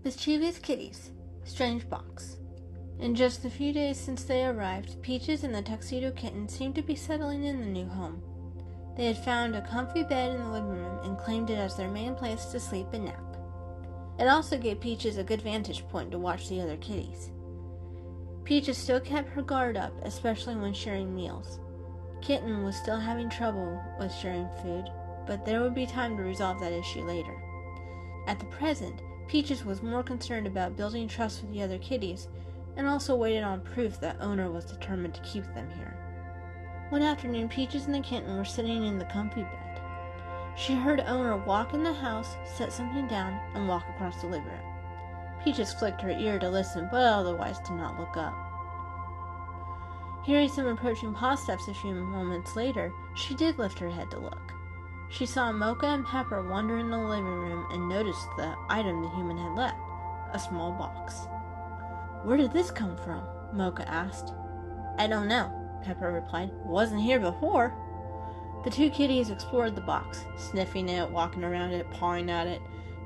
Mischievous Kitties, Strange Box. In just the few days since they arrived, Peaches and the Tuxedo Kitten seemed to be settling in the new home. They had found a comfy bed in the living room and claimed it as their main place to sleep and nap. It also gave Peaches a good vantage point to watch the other kitties. Peaches still kept her guard up, especially when sharing meals. Kitten was still having trouble with sharing food, but there would be time to resolve that issue later. At the present, Peaches was more concerned about building trust with the other kitties, and also waited on proof that Owner was determined to keep them here. One afternoon, Peaches and the kitten were sitting in the comfy bed. She heard Owner walk in the house, set something down, and walk across the living room. Peaches flicked her ear to listen, but otherwise did not look up. Hearing some approaching paw steps a few moments later, she did lift her head to look. She saw Mer-Ka and Pepper wander in the living room and noticed the item the human had left, a small box. "Where did this come from?" Mer-Ka asked. "I don't know," Pepper replied. "Wasn't here before." The two kitties explored the box, sniffing it, walking around it, pawing at it.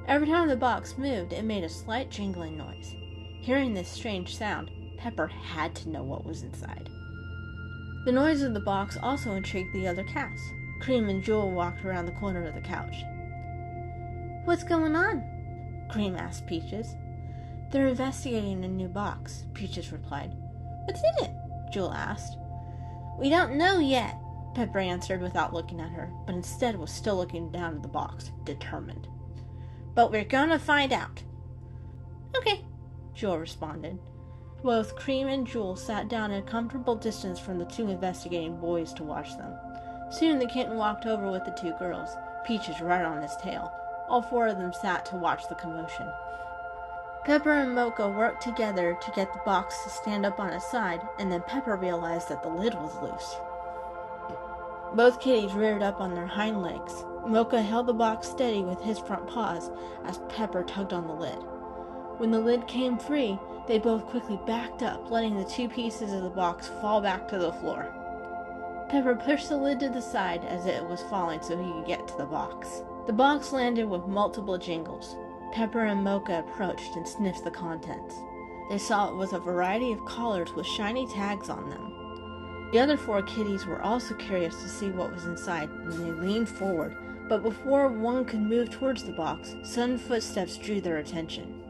Every time the box moved, it made a slight jingling noise. Hearing this strange sound, Pepper had to know what was inside. The noise of the box also intrigued the other cats. Cream and Jewel walked around the corner of the couch. "What's going on?" Cream asked Peaches. "They're investigating a new box," Peaches replied. "What's in it?" Jewel asked. "We don't know yet," Pepper answered without looking at her, but instead was still looking down at the box, determined. "But we're gonna find out." "Okay," Jewel responded. Both Cream and Jewel sat down at a comfortable distance from the two investigating boys to watch them. Soon the kitten walked over with the two girls, Peaches right on his tail. All four of them sat to watch the commotion. Pepper and Mer-Ka worked together to get the box to stand up on its side, and then Pepper realized that the lid was loose. Both kitties reared up on their hind legs. Mer-Ka held the box steady with his front paws as Pepper tugged on the lid. When the lid came free, they both quickly backed up, letting the two pieces of the box fall back to the floor. Pepper pushed the lid to the side as it was falling so he could get to the box. The box landed with multiple jingles. Pepper and Mer-Ka approached and sniffed the contents. They saw it was a variety of collars with shiny tags on them. The other four kitties were also curious to see what was inside, and they leaned forward, but before one could move towards the box, sudden footsteps drew their attention.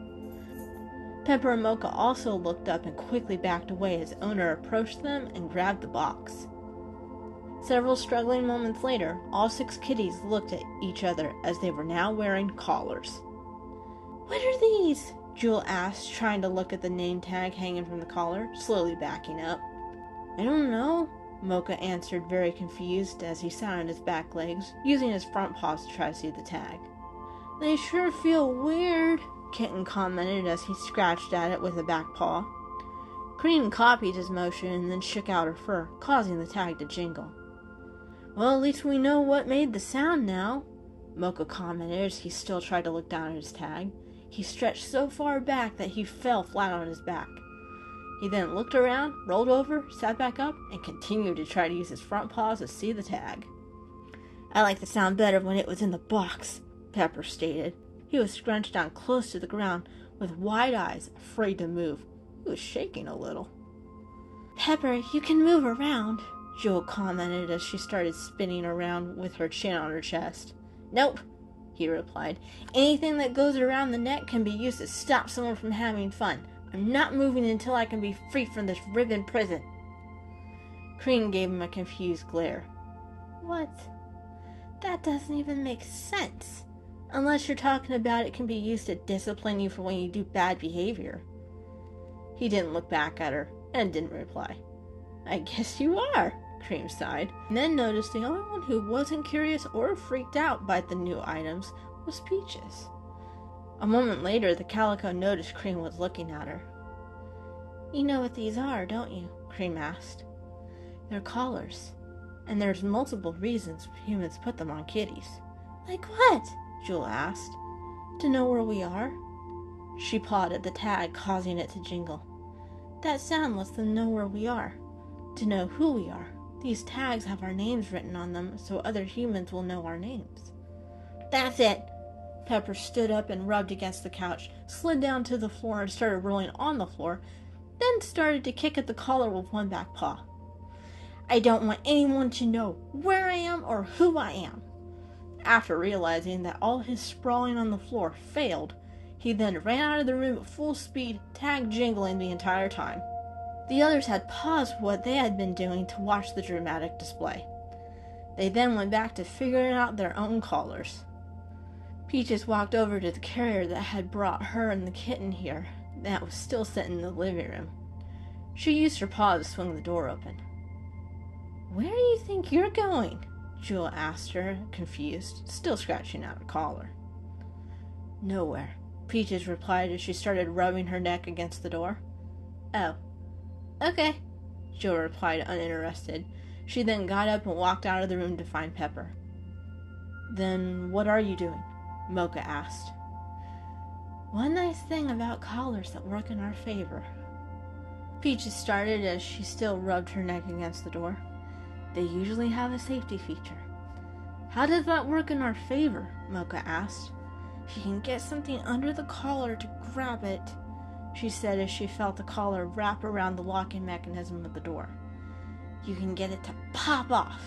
Pepper and Mer-Ka also looked up and quickly backed away as Owner approached them and grabbed the box. Several struggling moments later, all six kitties looked at each other as they were now wearing collars. "What are these?" Jewel asked, trying to look at the name tag hanging from the collar, slowly backing up. "I don't know," Mer-Ka answered, very confused as he sat on his back legs, using his front paws to try to see the tag. "They sure feel weird," Kitten commented as he scratched at it with a back paw. Cream copied his motion and then shook out her fur, causing the tag to jingle. "Well, at least we know what made the sound now," Mer-Ka commented as he still tried to look down at his tag. He stretched so far back that he fell flat on his back. He then looked around, rolled over, sat back up, and continued to try to use his front paws to see the tag. "I like the sound better when it was in the box," Pepper stated. He was scrunched down close to the ground, with wide eyes, afraid to move. He was shaking a little. "Pepper, you can move around," Jewel commented as she started spinning around with her chin on her chest. "Nope," he replied. "Anything that goes around the neck can be used to stop someone from having fun. I'm not moving until I can be free from this ribbon prison." Cream gave him a confused glare. "What? That doesn't even make sense. Unless you're talking about it can be used to discipline you for when you do bad behavior." He didn't look back at her and didn't reply. "I guess you are," Cream sighed, and then noticed the only one who wasn't curious or freaked out by the new items was Peaches. A moment later, the calico noticed Cream was looking at her. "You know what these are, don't you?" Cream asked. "They're collars, and there's multiple reasons humans put them on kitties." "Like what?" Jewel asked. "To know where we are." She pawed at the tag, causing it to jingle. "That sound lets them know where we are. To know who we are. These tags have our names written on them, so other humans will know our names." "That's it!" Pepper stood up and rubbed against the couch, slid down to the floor and started rolling on the floor, then started to kick at the collar with one back paw. I don't want anyone to know where I am or who I am. After realizing that all his sprawling on the floor failed, he then ran out of the room at full speed, tag jingling the entire time. The others had paused what they had been doing to watch the dramatic display. They then went back to figuring out their own collars. Peaches walked over to the carrier that had brought her and the kitten here, that was still sitting in the living room. She used her paw to swing the door open. Where do you think you're going? Jewel asked her, confused, still scratching at her collar. Nowhere, Peaches replied as she started rubbing her neck against the door. Oh, okay, Jewel replied, uninterested. She then got up and walked out of the room to find Pepper. Then what are you doing? Mer-Ka asked. One nice thing about collars that work in our favor. Peaches started as she still rubbed her neck against the door. They usually have a safety feature. How does that work in our favor? Mer-Ka asked. You can get something under the collar to grab it, she said as she felt the collar wrap around the locking mechanism of the door. You can get it to pop off,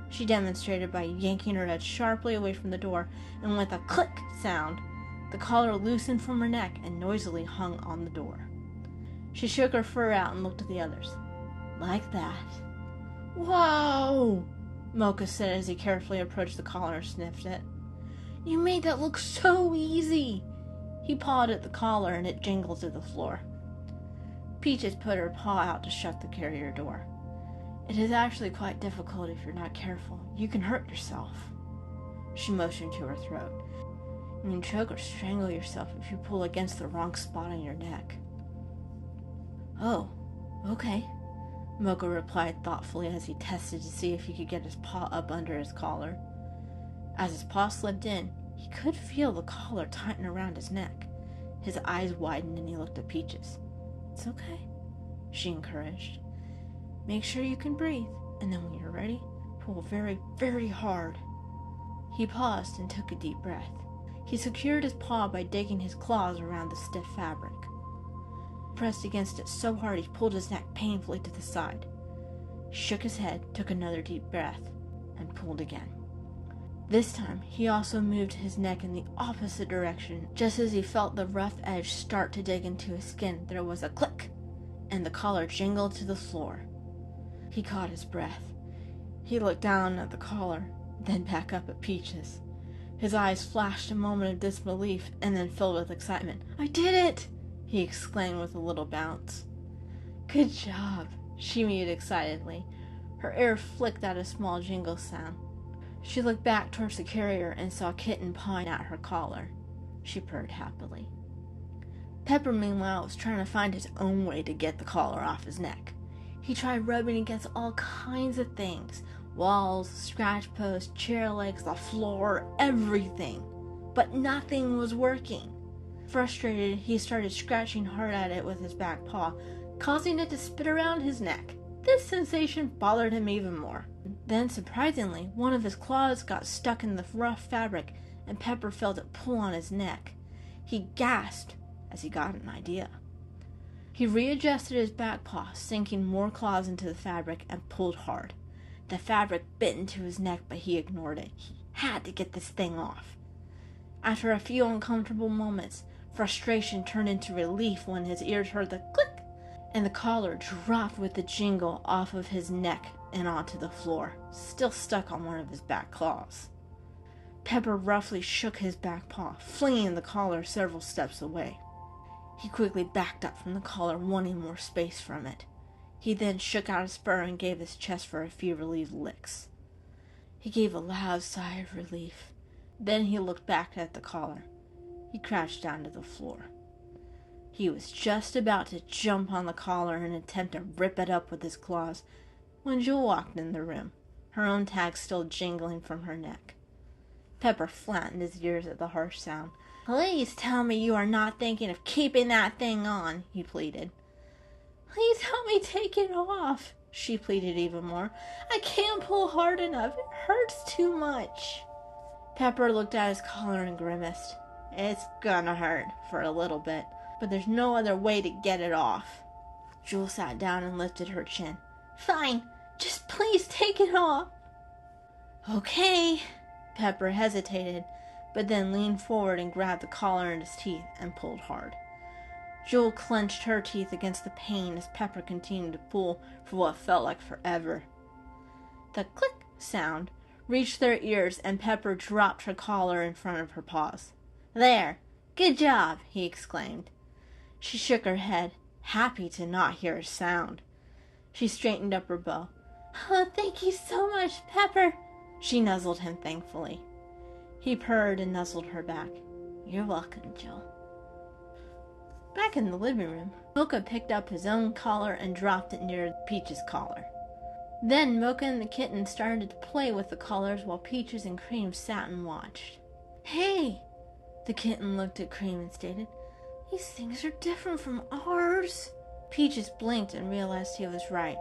she demonstrated by yanking her head sharply away from the door, and with a click sound, the collar loosened from her neck and noisily hung on the door. She shook her fur out and looked at the others. Like that. Whoa! Mer-Ka said as he carefully approached the collar and sniffed it. You made that look so easy! He pawed at the collar and it jingled to the floor. Peaches put her paw out to shut the carrier door. It is actually quite difficult if you're not careful. You can hurt yourself. She motioned to her throat. You can choke or strangle yourself if you pull against the wrong spot on your neck. Oh, okay, Mer-Ka replied thoughtfully as he tested to see if he could get his paw up under his collar. As his paw slipped in, he could feel the collar tighten around his neck. His eyes widened and he looked at Peaches. It's okay, she encouraged. Make sure you can breathe, and then when you're ready, pull very, very hard. He paused and took a deep breath. He secured his paw by digging his claws around the stiff fabric. Pressed against it so hard he pulled his neck painfully to the side. He shook his head, took another deep breath, and pulled again. This time, he also moved his neck in the opposite direction. Just as he felt the rough edge start to dig into his skin, there was a click, and the collar jingled to the floor. He caught his breath. He looked down at the collar, then back up at Peaches. His eyes flashed a moment of disbelief and then filled with excitement. I did it! He exclaimed with a little bounce. Good job, she mewed excitedly. Her ear flicked out a small jingle sound. She looked back towards the carrier and saw Kitten pawing at her collar. She purred happily. Pepper, meanwhile, was trying to find his own way to get the collar off his neck. He tried rubbing against all kinds of things. Walls, scratch posts, chair legs, the floor, everything. But nothing was working. Frustrated, he started scratching hard at it with his back paw, causing it to spit around his neck. This sensation bothered him even more. Then, surprisingly, one of his claws got stuck in the rough fabric, and Pepper felt it pull on his neck. He gasped as he got an idea. He readjusted his back paw, sinking more claws into the fabric, and pulled hard. The fabric bit into his neck, but he ignored it. He had to get this thing off. After a few uncomfortable moments, frustration turned into relief when his ears heard the click, and the collar dropped with the jingle off of his neck and onto the floor, still stuck on one of his back claws. Pepper roughly shook his back paw, flinging the collar several steps away. He quickly backed up from the collar, wanting more space from it. He then shook out his fur and gave his chest for a few relieved licks. He gave a loud sigh of relief. Then he looked back at the collar. He crouched down to the floor. He was just about to jump on the collar and attempt to rip it up with his claws when Jewel walked in the room, her own tag still jingling from her neck. Pepper flattened his ears at the harsh sound. Please tell me you are not thinking of keeping that thing on, he pleaded. Please help me take it off, she pleaded even more. I can't pull hard enough. It hurts too much. Pepper looked at his collar and grimaced. It's gonna hurt for a little bit, but there's no other way to get it off. Jewel sat down and lifted her chin. Fine, just please take it off. Okay. Pepper hesitated, but then leaned forward and grabbed the collar in his teeth and pulled hard. Jewel clenched her teeth against the pain as Pepper continued to pull for what felt like forever. The click sound reached their ears, and Pepper dropped her collar in front of her paws. There! Good job! He exclaimed. She shook her head, happy to not hear a sound. She straightened up her bow. Oh, thank you so much, Pepper! She nuzzled him thankfully. He purred and nuzzled her back. You're welcome, Jill. Back in the living room, Mocha picked up his own collar and dropped it near Peach's collar. Then Mocha and the kitten started to play with the collars while Peaches and Cream sat and watched. Hey! The kitten looked at Cream and stated, These things are different from ours. Peaches blinked and realized he was right.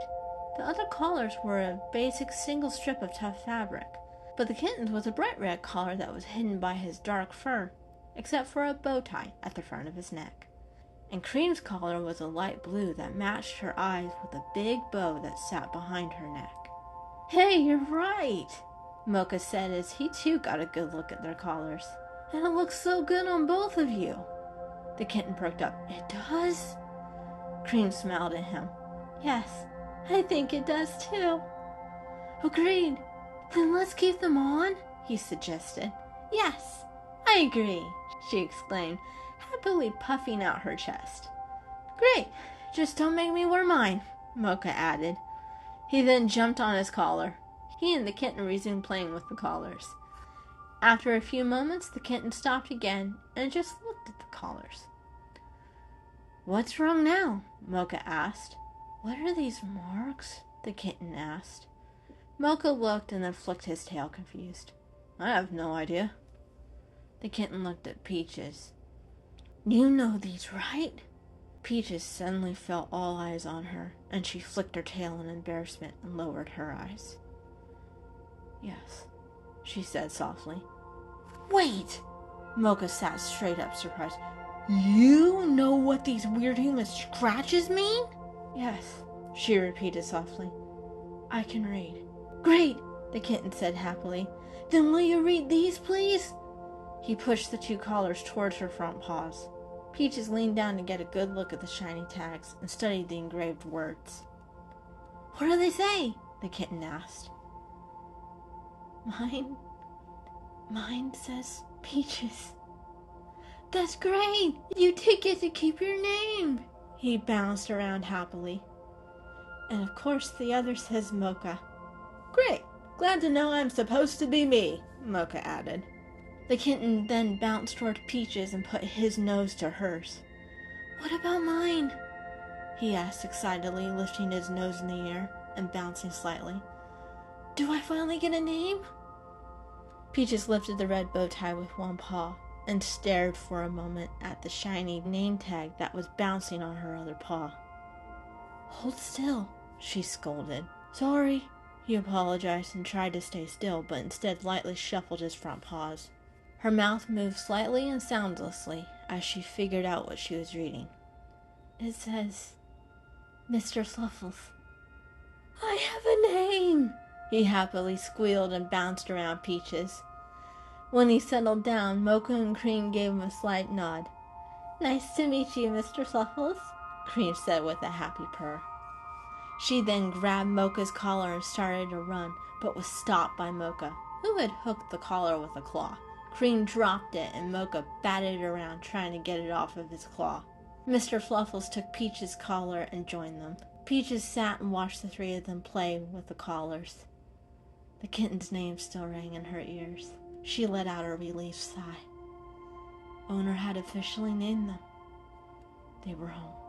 The other collars were a basic single strip of tough fabric, but the kitten's was a bright red collar that was hidden by his dark fur, except for a bow tie at the front of his neck. And Cream's collar was a light blue that matched her eyes with a big bow that sat behind her neck. Hey, you're right, Mocha said as he too got a good look at their collars. And it looks so good on both of you. The kitten perked up. It does? Cream smiled at him. Yes, I think it does too. Agreed. Then let's keep them on, he suggested. Yes, I agree, she exclaimed, happily puffing out her chest. Great, just don't make me wear mine, Mocha added. He then jumped on his collar. He and the kitten resumed playing with the collars. After a few moments, the kitten stopped again and just looked at the collars. What's wrong now? Mocha asked. What are these marks? The kitten asked. Mocha looked and then flicked his tail, confused. I have no idea. The kitten looked at Peaches. You know these, right? Peaches suddenly felt all eyes on her, and she flicked her tail in embarrassment and lowered her eyes. Yes, she said softly. Wait! Mocha sat straight up, surprised. You know what these weird human scratches mean? Yes, she repeated softly. I can read. Great, the kitten said happily. Then will you read these, please? He pushed the two collars towards her front paws. Peaches leaned down to get a good look at the shiny tags and studied the engraved words. What do they say? The kitten asked. Mine says Peaches. That's great! You did get to keep your name! He bounced around happily. And of course the other says Mocha. Great! Glad to know I'm supposed to be me, Mocha added. The kitten then bounced toward Peaches and put his nose to hers. What about mine? He asked excitedly, lifting his nose in the air and bouncing slightly. Do I finally get a name? Peaches lifted the red bow tie with one paw and stared for a moment at the shiny name tag that was bouncing on her other paw. Hold still, she scolded. Sorry, he apologized and tried to stay still, but instead lightly shuffled his front paws. Her mouth moved slightly and soundlessly as she figured out what she was reading. It says, Mr. Fluffles. I have a name! He happily squealed and bounced around Peaches. When he settled down, Mocha and Cream gave him a slight nod. Nice to meet you, Mr. Fluffles, Cream said with a happy purr. She then grabbed Mocha's collar and started to run, but was stopped by Mocha, who had hooked the collar with a claw. Cream dropped it, and Mocha batted around trying to get it off of his claw. Mr. Fluffles took Peach's collar and joined them. Peaches sat and watched the three of them play with the collars. The kitten's name still rang in her ears. She let out a relieved sigh. Owner had officially named them. They were home.